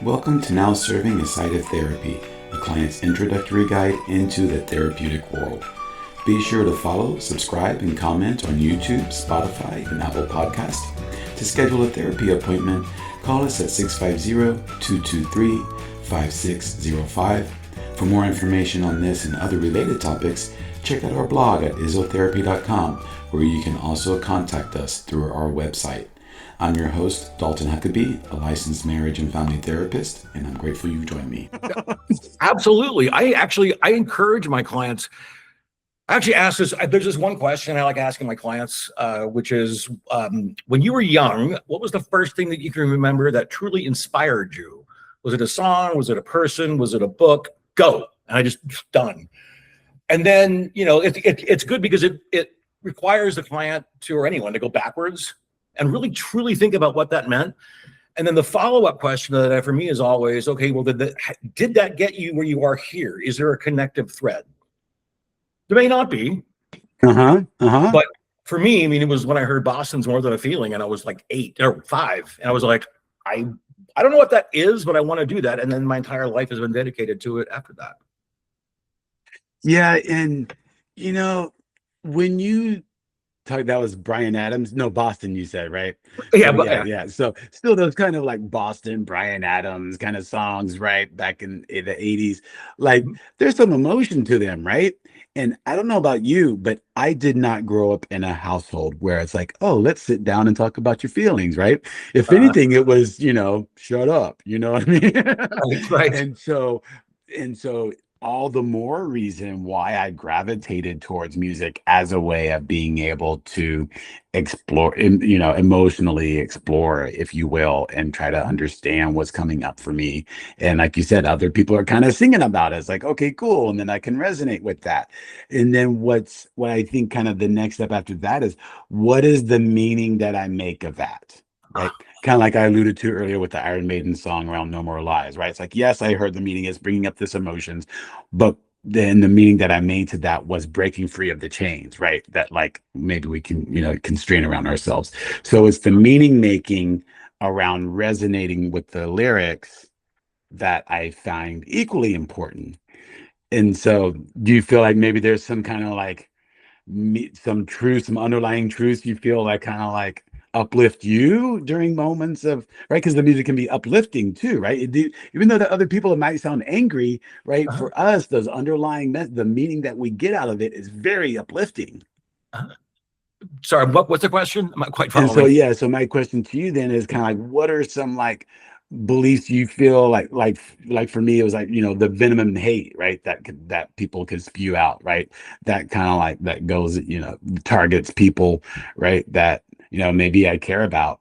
Welcome to Now Serving a Side of Therapy, a client's introductory guide into the therapeutic world. Be sure to follow, subscribe, and comment on YouTube, Spotify, and Apple Podcasts. To schedule a therapy appointment, call us at 650-223-5605. For more information on this and other related topics, check out our blog at izzotherapy.com, where you can also contact us through our website. I'm your host, Dalton Huckaby, a licensed marriage and family therapist, and I'm grateful you joined me. Absolutely. I encourage my clients. I actually ask this. There's this one question I like asking my clients, which is, when you were young, what was the first thing that you can remember that truly inspired you? Was it a song? Was it a person? Was it a book? Go. And I just done. And then, it's good because it requires the client or anyone to go backwards and really truly think about what that meant. And then the follow-up question that for me is always, okay, well, did that get you where you are here? Is there a connective thread? There may not be. But for me, it was when I heard Boston's More Than a Feeling, and I was like 8 or 5. And I was like, I don't know what that is, but I want to do that. And then my entire life has been dedicated to it after that. Yeah. And, when you talk, that was Bryan Adams. No, Boston, you said, right? Yeah. Yeah. So still those kind of like Boston, Bryan Adams kind of songs, right? Back in the 80s, like there's some emotion to them, right? And I don't know about you, but I did not grow up in a household where it's like, oh, let's sit down and talk about your feelings, right? If anything, it was, shut up, you know what I mean? Right. And so all the more reason why I gravitated towards music as a way of being able to explore, emotionally explore, if you will, and try to understand what's coming up for me. And like you said, other people are kind of singing about it. It's like, okay, cool. And then I can resonate with that. And then what I think kind of the next step after that is, what is the meaning that I make of that? Right. Kind of like I alluded to earlier with the Iron Maiden song around No More Lies, right? It's like, yes, I heard the meaning is bringing up this emotions, but then the meaning that I made to that was breaking free of the chains, right? That like maybe we can, constrain around ourselves. So it's the meaning making around resonating with the lyrics that I find equally important. And so do you feel like maybe there's some kind of like some underlying truth you feel like kind of like uplift you during moments of, right? Because the music can be uplifting too, right? Even though the other people, it might sound angry, right? For us, those underlying the meaning that we get out of it is very uplifting. Sorry, what's the question? I'm not quite following. And so my question to you then is kind of like, what are some like beliefs you feel like for me, it was like, the venom and hate, right? That people could spew out, right? That kind of like that goes, targets people, right? That, maybe I care about,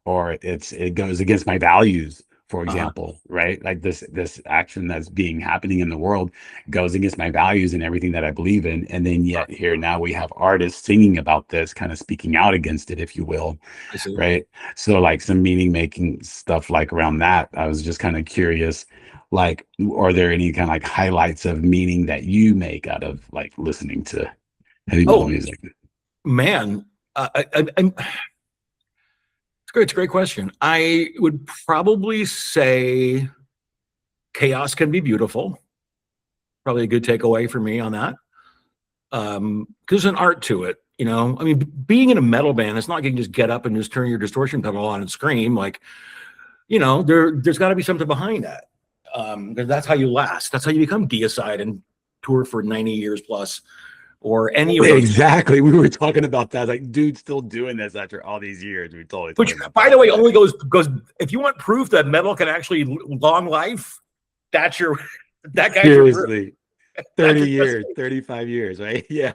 or it goes against my values, for example, right? Like this action that's happening in the world goes against my values and everything that I believe in. And then yet here now we have artists singing about this, kind of speaking out against it, if you will. Right. So like some meaning making stuff like around that, I was just kind of curious, like, are there any kind of like highlights of meaning that you make out of like listening to heavy metal music? Man, it's a great question. I would probably say chaos can be beautiful. Probably a good takeaway for me on that. Because there's an art to it, being in a metal band, it's not like you can just get up and just turn your distortion pedal on and scream. Like, there's got to be something behind that. Because that's how you last. That's how you become deicide and tour for 90 years plus. Or any of those. Exactly. We were talking about that. Like, dude, still doing this after all these years. We totally. Which, by the way, only goes. If you want proof that metal can actually long life, that guy's seriously. 30 years, 35 years, right? Yeah.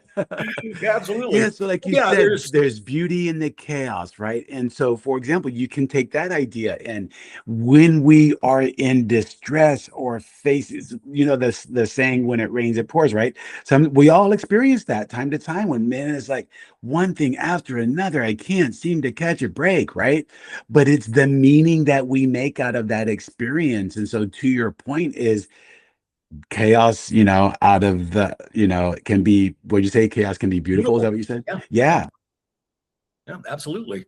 Yeah, absolutely. Yeah. So like you said, there's beauty in the chaos, right? And so, for example, you can take that idea and when we are in distress or faces, the saying, when it rains, it pours, right? So we all experience that time to time when, man, it's like one thing after another. I can't seem to catch a break, right? But it's the meaning that we make out of that experience. And so to your point is, chaos, out of the, it can be, what'd you say? Chaos can be beautiful. Is that what you said? Yeah, absolutely.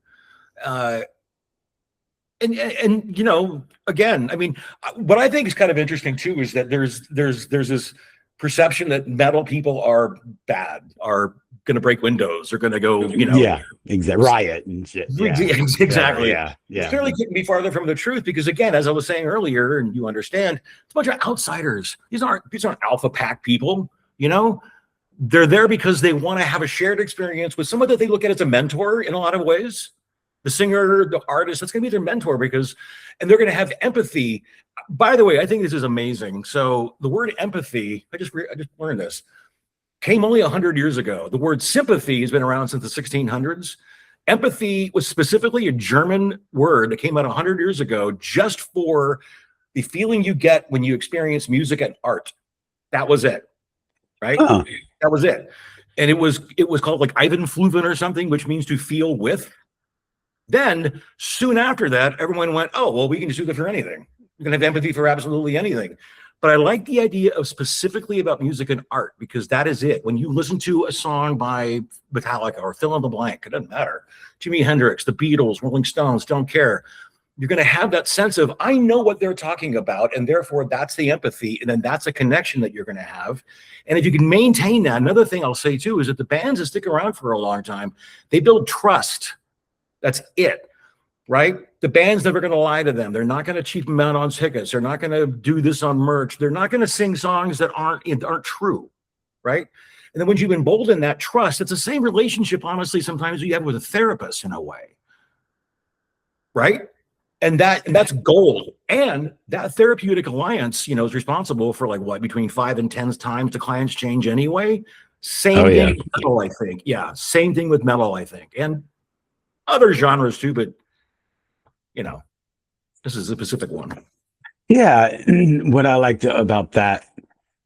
And you know, again, I mean, what I think is kind of interesting too is that there's this perception that metal people are bad, are going to break windows, are going to go, you know, Yeah, exactly. Riot and shit. Yeah, exactly. yeah. Clearly couldn't be farther from the truth because, again, as I was saying earlier, and you understand, it's a bunch of outsiders. These aren't alpha pack people. You know, they're there because they want to have a shared experience with someone that they look at as a mentor in a lot of ways. The singer, the artist, that's going to be their mentor and they're going to have empathy. By the way, I think this is amazing. So the word empathy, I just learned this, came only 100 years ago. The word sympathy has been around since the 1600s. Empathy was specifically a German word that came out 100 years ago just for the feeling you get when you experience music and art. That was it, right? Oh. That was it. And it was called like Ivan Fluven or something, which means to feel with. Then soon after that, everyone went, oh, well, we can just do that for anything. We can have empathy for absolutely anything. But I like the idea of specifically about music and art because that is it. When you listen to a song by Metallica or fill in the blank, it doesn't matter. Jimi Hendrix, the Beatles, Rolling Stones, don't care. You're going to have that sense of, I know what they're talking about, and therefore that's the empathy, and then that's a connection that you're going to have. And if you can maintain that, another thing I'll say too is that the bands that stick around for a long time, they build trust. That's it, right? The band's never going to lie to them. They're not going to cheap them out on tickets. They're not going to do this on merch. They're not going to sing songs that aren't true, right? And then when you've emboldened that trust, it's the same relationship, honestly, sometimes you have with a therapist in a way, right? And that's gold. And that therapeutic alliance, you know, is responsible for like what, between 5 and 10 times the clients change anyway. Same thing with metal, I think. Yeah, same thing with metal, I think. And other genres too, but you know, this is a specific one. Yeah, what I liked about that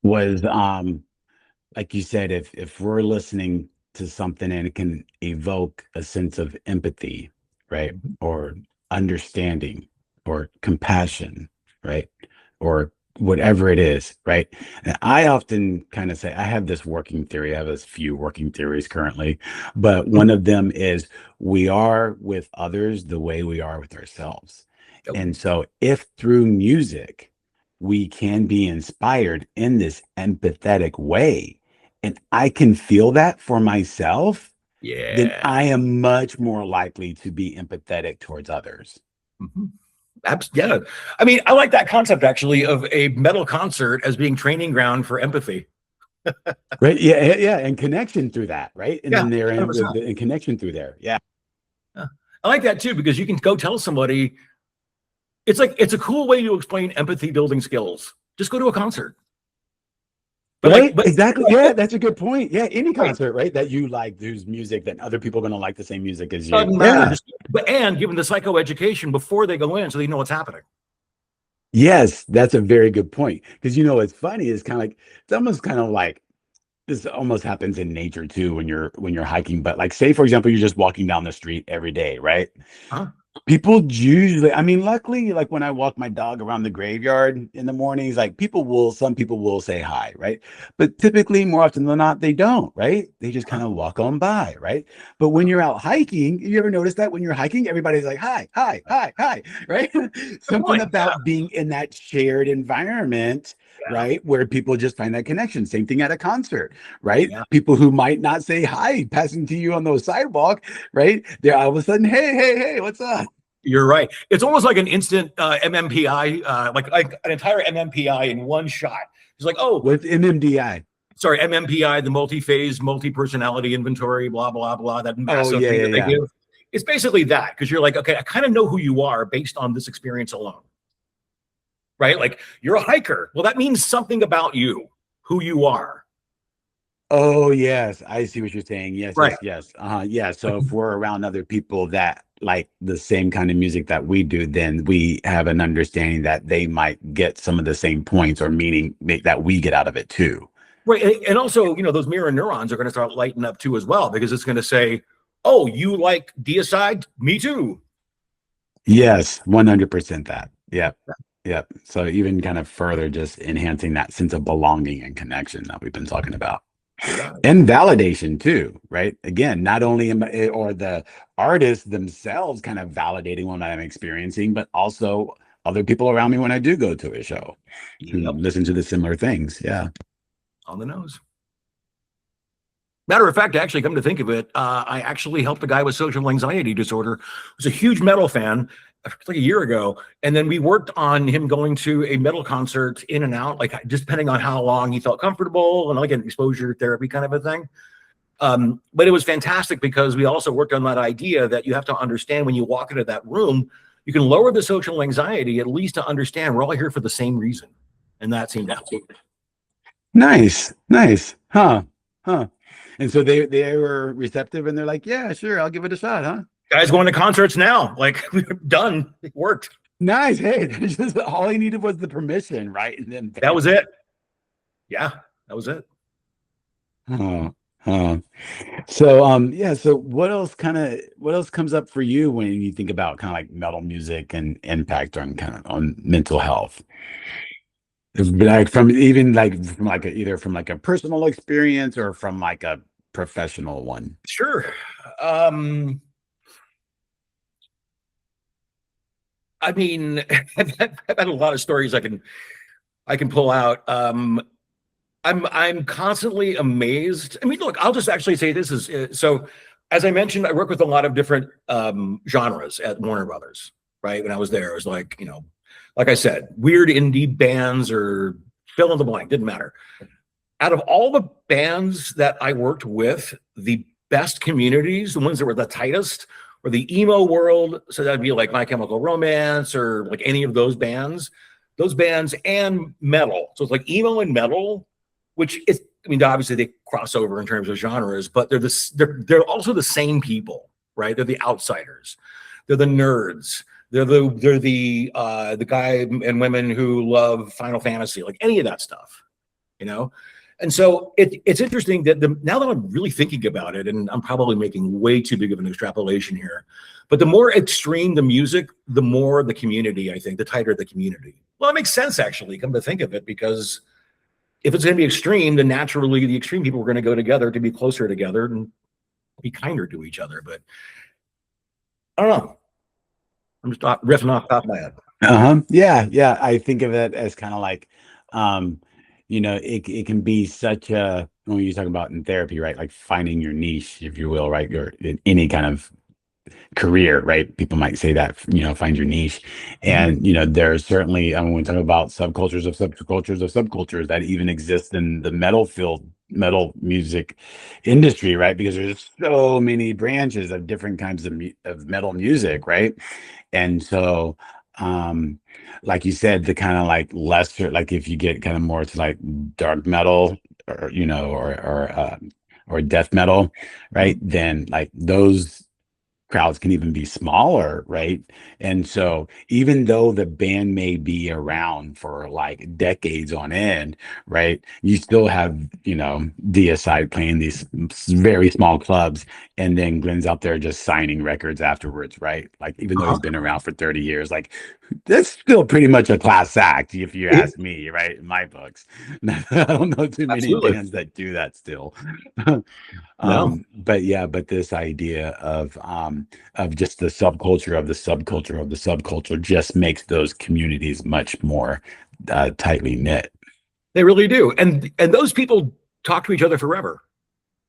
was, like you said, if we're listening to something and it can evoke a sense of empathy, right, or understanding, or compassion, right, or whatever it is, right? And I often kind of say I have this working theory. I have a few working theories currently, but one of them is we are with others the way we are with ourselves. Yep. And so if through music we can be inspired in this empathetic way, and I can feel that for myself, then I am much more likely to be empathetic towards others. Mm-hmm. Yeah. I mean, I like that concept actually of a metal concert as being training ground for empathy. Right. Yeah. And connection through that. Right. And then they're in connection through there. Yeah. I like that too, because you can go tell somebody, it's a cool way to explain empathy building skills. Just go to a concert. But exactly. Yeah, that's a good point. Yeah, any concert, right? That you like, there's music that other people are going to like the same music as you. And give them the psychoeducation before they go in so they know what's happening. Yes, that's a very good point. Because, you know, what's funny is kind of like, it's almost kind of like, this almost happens in nature too when you're hiking. But like, say, for example, you're just walking down the street every day, right? Huh? People usually, I mean, luckily, like when I walk my dog around the graveyard in the mornings, like some people will say hi, right? But typically, more often than not, they don't, right? They just kind of walk on by, right? But when you're out hiking, you ever notice that when you're hiking, everybody's like, hi, right? Something about being in that shared environment, right? Where people just find that connection. Same thing at a concert, right? Yeah. People who might not say hi passing to you on the sidewalk, right? They're all of a sudden, hey, what's up? You're right. It's almost like an instant MMPI, like an entire MMPI in one shot. It's like, oh, with MMDI. Sorry, MMPI, the multi-phase, multi-personality inventory, blah, blah, blah, that massive thing that they give. It's basically that, because you're like, okay, I kind of know who you are based on this experience alone. Right? Like, you're a hiker. Well, that means something about you, who you are. Oh, yes. I see what you're saying. Yes, right. yes. Yeah. So if we're around other people that like the same kind of music that we do, then we have an understanding that they might get some of the same points or meaning that we get out of it too. Right. And also, you know, those mirror neurons are going to start lighting up too as well, because it's going to say, oh, you like deicide? Me too. Yes, 100% that. Yep. Yep. So even kind of further just enhancing that sense of belonging and connection that we've been talking about. And validation too, right? Again, not only or the artists themselves kind of validating what I'm experiencing, but also other people around me when I do go to a show who listen to the similar things. Yeah. On the nose. Matter of fact, actually, come to think of it, I actually helped a guy with social anxiety disorder who's a huge metal fan like a year ago. And then we worked on him going to a metal concert in and out, like just depending on how long he felt comfortable, and like an exposure therapy kind of a thing. But it was fantastic because we also worked on that idea that you have to understand when you walk into that room, you can lower the social anxiety, at least to understand we're all here for the same reason. And that seemed absolutely nice. Huh. And so they were receptive and they're like, yeah, sure, I'll give it a shot, huh? Guys going to concerts now, like we're done. It worked. Nice. Hey, just all he needed was the permission, right? And then that was it. Yeah, that was it. So so what else comes up for you when you think about kind of like metal music and impact on mental health? Like either from like a personal experience or from like a professional one. Sure. I mean, I've had a lot of stories I can pull out. I'm constantly amazed. I mean, look, I'll just actually say this is so. As I mentioned, I work with a lot of different genres at Warner Brothers. Right when I was there, it was like like I said, weird indie bands or fill in the blank, didn't matter. Out of all the bands that I worked with, the best communities, the ones that were the tightest, were the emo world. So that'd be like My Chemical Romance or like any of those bands and metal. So it's like emo and metal, which is, I mean, obviously they cross over in terms of genres, but they're also the same people, right? They're the outsiders. They're the nerds. They're the guy and women who love Final Fantasy, like any of that stuff, And so it's interesting that now that I'm really thinking about it, and I'm probably making way too big of an extrapolation here, but the more extreme the music, the more the community, I think, the tighter the community. Well, it makes sense, actually, come to think of it, because if it's going to be extreme, then naturally the extreme people are going to go together to be closer together and be kinder to each other. But I don't know. I'm just riffing off the top of my head. Yeah. I think of it as kind of like, it can be such a, when you talk about in therapy, right? Like finding your niche, if you will, right? Or in any kind of career, right? People might say that, find your niche. And, there's certainly, when we talk about subcultures of subcultures that even exist in the metal music industry, right? Because there's so many branches of different kinds of metal music, right? And so, like you said, the kind of like lesser, like if you get kind of more to like dark metal or, or death metal, right? Then like those crowds can even be smaller, right? And so even though the band may be around for like decades on end, right, you still have Deicide playing these very small clubs, and then Glenn's out there just signing records afterwards, right? Like even though he's been around for 30 years, like that's still pretty much a class act, if you ask me, right? In my books. I don't know too many bands that do that still. No. But this idea of just the subculture of the subculture of the subculture just makes those communities much more tightly knit. They really do. And those people talk to each other forever,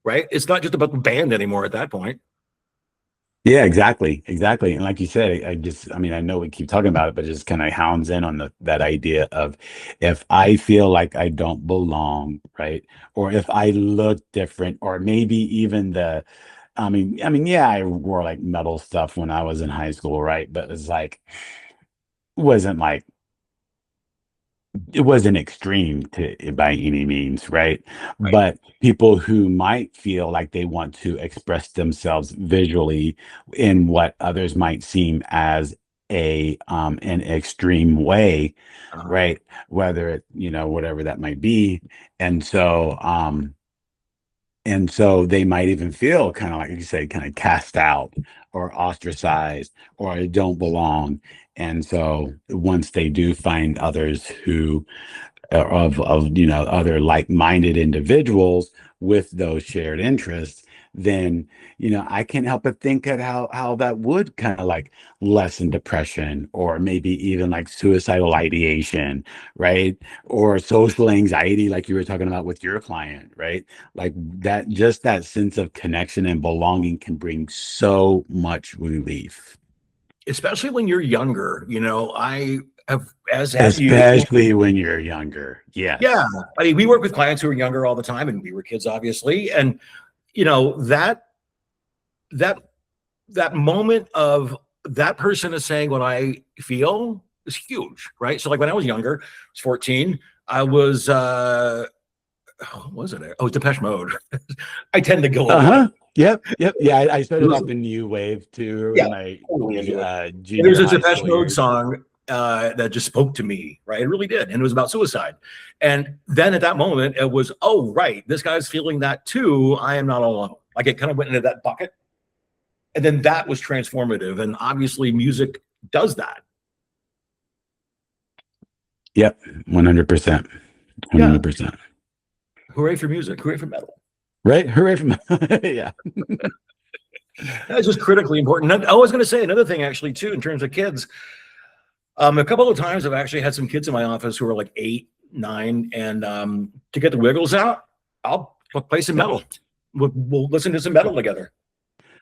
right? It's not just about the band anymore at that point. Yeah, exactly. And like you said, I know we keep talking about it, but it just kind of hounds in on that idea of, if I feel like I don't belong, right? Or if I look different, or maybe even yeah, I wore like metal stuff when I was in high school, right? But it's like, it wasn't extreme by any means, right? But people who might feel like they want to express themselves visually in what others might seem as an extreme way, right? Whether it, whatever that might be. And so they might even feel kind of like you say, kind of cast out or ostracized or don't belong. And so once they do find others who other like-minded individuals with those shared interests, then I can't help but think of how that would kind of like lessen depression, or maybe even like suicidal ideation, right? Or social anxiety, like you were talking about with your client, right? Like that, just that sense of connection and belonging can bring so much relief. Especially when you're younger. I have you. Especially when you're younger. Yeah. Yes. I mean, we work with clients who are younger all the time, and we were kids, obviously. And, that that moment of that person is saying what I feel is huge, right? So like when I was younger, I was 14, I was what was it? Oh, Depeche Mode. I tend to go a little. Uh-huh. Yep. Yeah, I started off the new wave too Yeah, in my totally into it. There's junior a high Depeche school Mode years. song that just spoke to me, right? It really did. And it was about suicide. And then at that moment, it was, oh, right, this guy's feeling that too. I am not alone. Like it kind of went into that bucket. And then that was transformative. And obviously, music does that. Yep, 100%. Yeah. 100%. Hooray for music. Hooray for metal. Right? Hooray from yeah. That's just critically important. I was going to say another thing, actually, too, in terms of kids. A couple of times I've actually had some kids in my office who are like 8, 9, and to get the wiggles out, I'll play some metal. We'll listen to some metal together.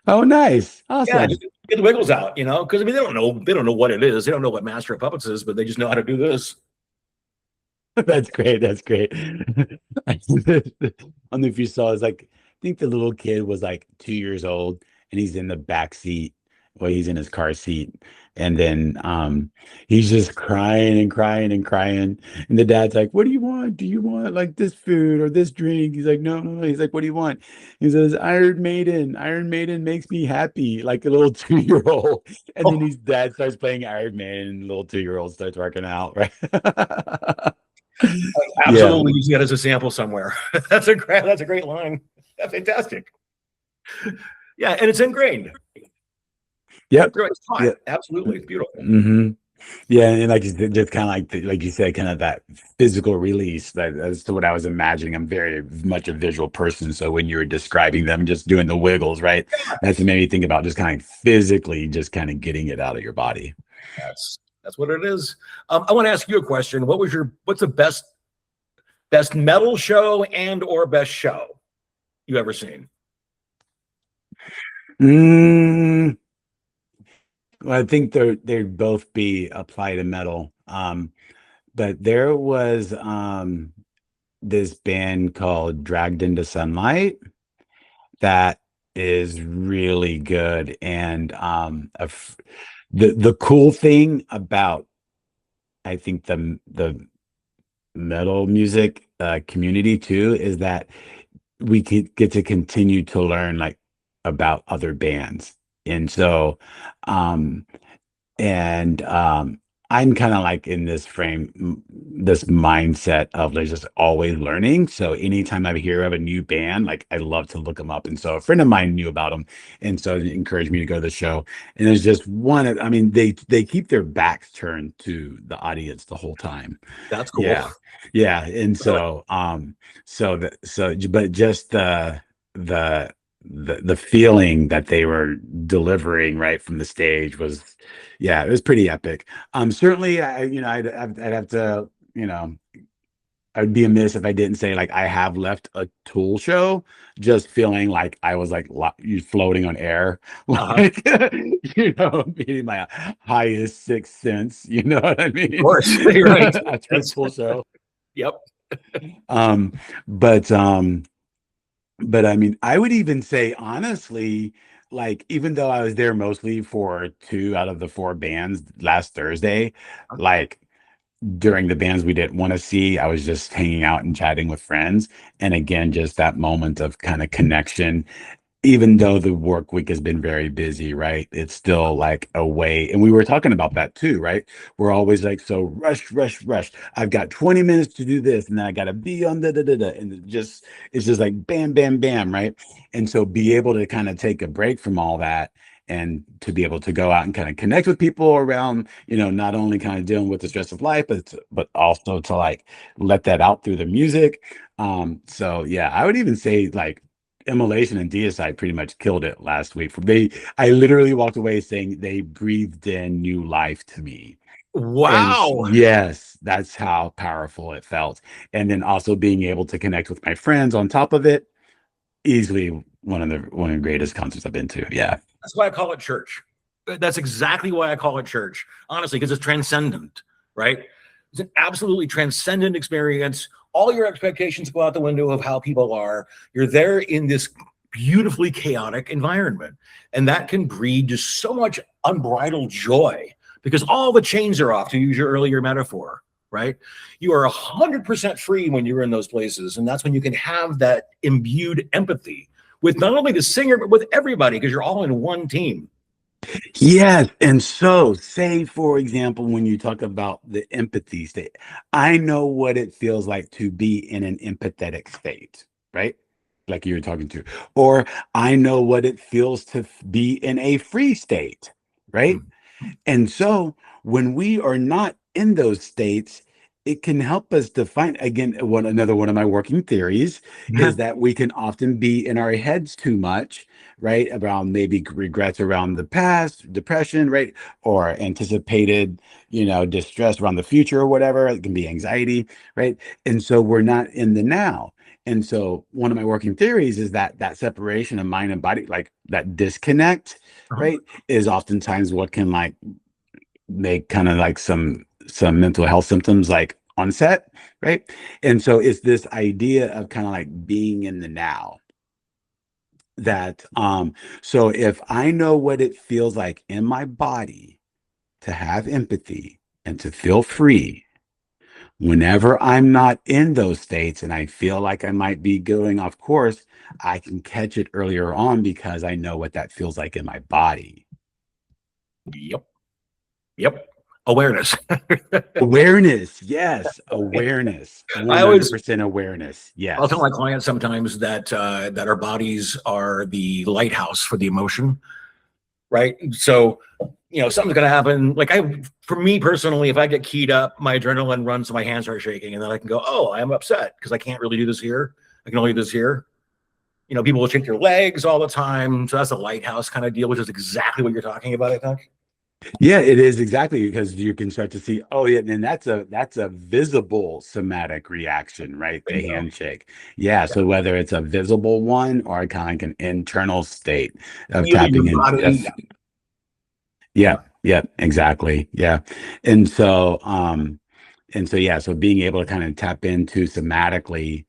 Oh, nice. Yeah, Awesome. just get the wiggles out, because I mean they don't know what it is. They don't know what Master of Puppets is, but they just know how to do this. That's great. That's great. I don't know if you saw, it's like, I think the little kid was like 2 years old, and he's in the back seat. Well, he's in his car seat. And then he's just crying and crying and crying. And the dad's like, "What do you want? Do you want like this food or this drink?" He's like, "No, no, no." He's like, "What do you want?" He says, "Iron Maiden. Iron Maiden makes me happy," like a little 2-year-old. And then his dad starts playing Iron Maiden, and the little 2-year-old starts working out, right? Yeah. Absolutely, use that as a sample somewhere. That's a great line. That's fantastic. Yeah, and it's ingrained. Yep. It's taught. Yep. Absolutely, it's beautiful. Mm-hmm. Yeah, and like just kind of like you said, kind of that physical release. That's what I was imagining. I'm very much a visual person, so when you were describing them, just doing the wiggles, right? That's what made me think about just kind of physically, just kind of getting it out of your body. That's what it is. I want to ask you a question. What's the best metal show and or best show you ever seen? Well, I think they'd both be applied to metal. But there was this band called Dragged into Sunlight that is really good. And the cool thing about, I think, the metal music community too, is that we get to continue to learn like about other bands. And so I'm kind of like in this this mindset of there's just always learning. So anytime I hear of a new band, like I love to look them up. And so a friend of mine knew about them, and so he encouraged me to go to the show. And there's just one. I mean, they keep their backs turned to the audience the whole time. That's cool. Yeah. And so but just the feeling that they were delivering right from the stage was, yeah, it was pretty epic. Certainly, I'd have to, I'd be amiss if I didn't say, like, I have left a Tool show just feeling like I was like you floating on air, like meeting my highest sixth sense. You know what I mean? Of course, you're right. After a Tool show. Yep. But I mean, I would even say, honestly, like, even though I was there mostly for 2 out of the 4 bands last Thursday, like during the bands we didn't want to see, I was just hanging out and chatting with friends. And again, just that moment of kind of connection. Even though the work week has been very busy, right? It's still like a way. And we were talking about that too, right? We're always like, so rush, rush, rush. I've got 20 minutes to do this, and then I got to be on da. And it's just like bam, bam, bam, right? And so be able to kind of take a break from all that and to be able to go out and kind of connect with people around, not only kind of dealing with the stress of life, but also to like let that out through the music. So yeah, I would even say like immolation and deicide pretty much killed it last week. I literally walked away saying they breathed in new life to me. And Wow. yes, that's how powerful it felt. And then also being able to connect with my friends on top of it, easily one of the greatest concerts I've been to. Yeah. That's why I call it church. That's exactly why I call it church, honestly, because it's transcendent, right? It's an absolutely transcendent experience. All your expectations go out the window of how people are. You're there in this beautifully chaotic environment, and that can breed just so much unbridled joy because all the chains are off, to use your earlier metaphor, right? You are 100% free when you're in those places, and that's when you can have that imbued empathy with not only the singer, but with everybody, because you're all in one team. Yes. And so, say, for example, when you talk about the empathy state, I know what it feels like to be in an empathetic state, right? Like you were talking to, or I know what it feels to be in a free state, right? And so when we are not in those states, it can help us define again. Another one of my working theories is that we can often be in our heads too much, right? Around maybe regrets around the past, depression, right? Or anticipated, distress around the future or whatever. It can be anxiety, right? And so we're not in the now. And so one of my working theories is that separation of mind and body, like that disconnect, right, is oftentimes what can like make kind of like some mental health symptoms like onset, right? And so it's this idea of kind of like being in the now that so if I know what it feels like in my body to have empathy and to feel free whenever I'm not in those states and I feel like I might be going off course, I can catch it earlier on because I know what that feels like in my body. Yep. Awareness. Awareness. Yes. Awareness. I always 100% awareness. I'll tell Yes. my clients sometimes that that our bodies are the lighthouse for the emotion, right? So, something's gonna happen. Like for me personally, if I get keyed up, my adrenaline runs, so my hands are shaking, and then I can go, "Oh, I'm upset because I can't really do this here. I can only do this here." People will shake their legs all the time, so that's a lighthouse kind of deal, which is exactly what you're talking about, I think. Yeah, it is exactly because you can start to see, oh yeah, and that's a visible somatic reaction, right? The Bingo. handshake. Yeah. So whether it's a visible one or kind of like an internal state of Feeling your tapping into body. yeah, yeah, exactly. Yeah. And so yeah, so being able to kind of tap into somatically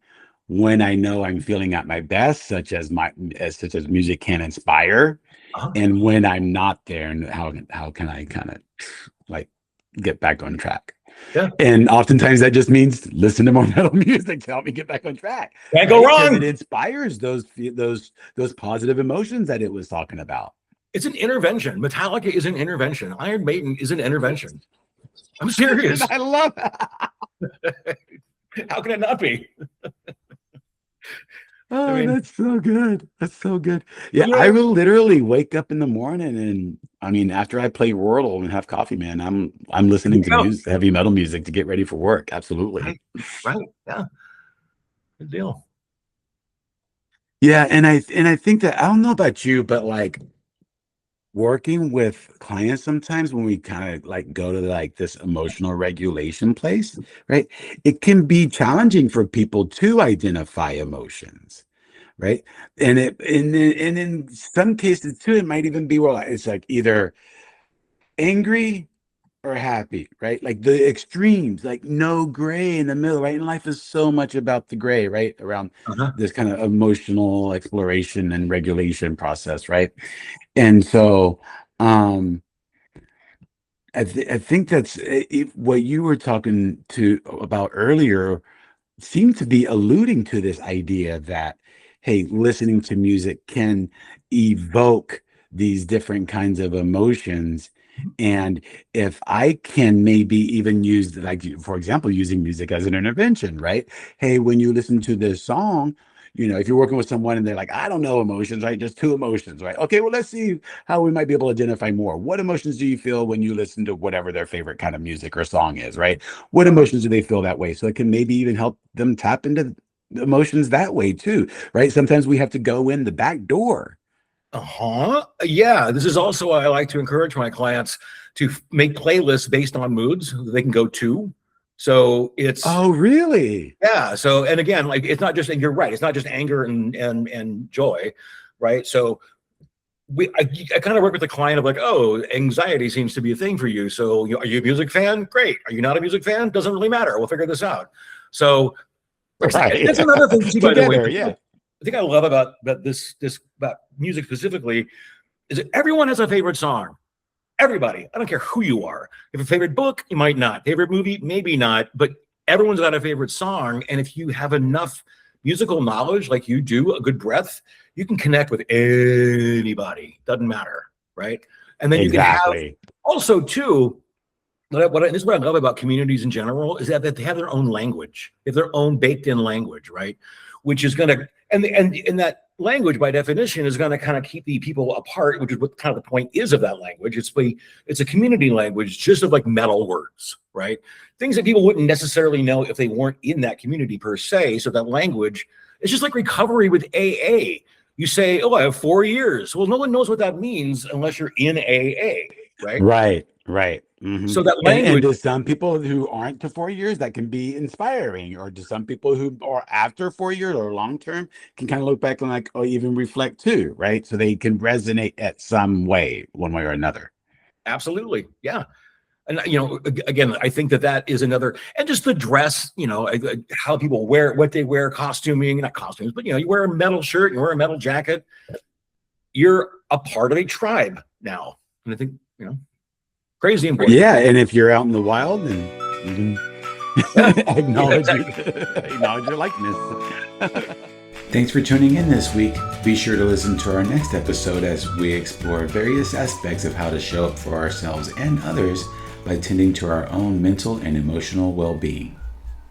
when I know I'm feeling at my best, such as music can inspire, Uh-huh. and when I'm not there, and how can I kind of like get back on track? Yeah. And oftentimes that just means listen to more metal music to help me get back on track. Can't go Because it wrong. inspires those positive emotions that it was talking about. It's an intervention. Metallica is an intervention. Iron Maiden is an intervention. I'm serious. I love that. How can it not be? Oh, mean, that's so good. That's so good. Yeah, you I know, will literally wake up in the morning and I mean, after I play Wordle and have coffee, man, I'm listening to music, heavy metal music to get ready for work. Absolutely. Right. Yeah. Good deal. Yeah, and I think that I don't know about you, but like working with clients sometimes when we kind of like go to like this emotional regulation place, right? It can be challenging for people to identify emotions, right? And in some cases too, it might even be well, it's like either angry or happy, right? Like the extremes, like no gray in the middle, right? And life is so much about the gray, right? Around Uh-huh. this kind of emotional exploration and regulation process, right? And so I think that's what you were talking to about earlier seemed to be alluding to this idea that, hey, listening to music can evoke these different kinds of emotions. And if I can maybe even use, like, for example, using music as an intervention, right? Hey, when you listen to this song, if you're working with someone and they're like, I don't know emotions, right? Just two emotions, right? Okay, well, let's see how we might be able to identify more. What emotions do you feel when you listen to whatever their favorite kind of music or song is, right? What emotions do they feel that way? So it can maybe even help them tap into the emotions that way too, right? Sometimes we have to go in the back door. Yeah, this is also why I like to encourage my clients to make playlists based on moods that they can go to. So it's Oh, really? yeah. So and again, like it's not just, and you're right, it's not just anger and joy, right? So I kind of work with the client of like, oh, anxiety seems to be a thing for you. So are you a music fan? Great. Are you not a music fan? Doesn't really matter. We'll figure this out. So Right. that's another thing too, by the way. Together, yeah. I think I love about this about music specifically is that everyone has a favorite song. Everybody. I don't care who you are. If a favorite book, you might not. Favorite movie, maybe not. But everyone's got a favorite song. And if you have enough musical knowledge, like you do, a good breadth, you can connect with anybody. Doesn't matter, right? And then you can have also too. This is what I love about communities in general is that they have their own language, they have their own baked-in language, right? Which is going to and that language by definition is going to kind of keep the people apart, which is what kind of the point is of that language. It's a community language, just of like metal words, right? Things that people wouldn't necessarily know if they weren't in that community per se. So that language, it's just like recovery with AA. You say, oh, I have 4 years. Well, no one knows what that means unless you're in AA, right? Right. Mm-hmm. So that language. And to some people who aren't to 4 years, that can be inspiring, or to some people who are after 4 years or long term can kind of look back and like, or even reflect too, right? So they can resonate at some way, one way or another. Absolutely, yeah. And again, I think that is another, and just the dress, how people wear, what they wear, costuming, not costumes, but you wear a metal shirt, you wear a metal jacket, you're a part of a tribe now, and I think crazy important. Yeah, and if you're out in the wild, then you can acknowledge your likeness. Thanks for tuning in this week. Be sure to listen to our next episode as we explore various aspects of how to show up for ourselves and others by tending to our own mental and emotional well-being.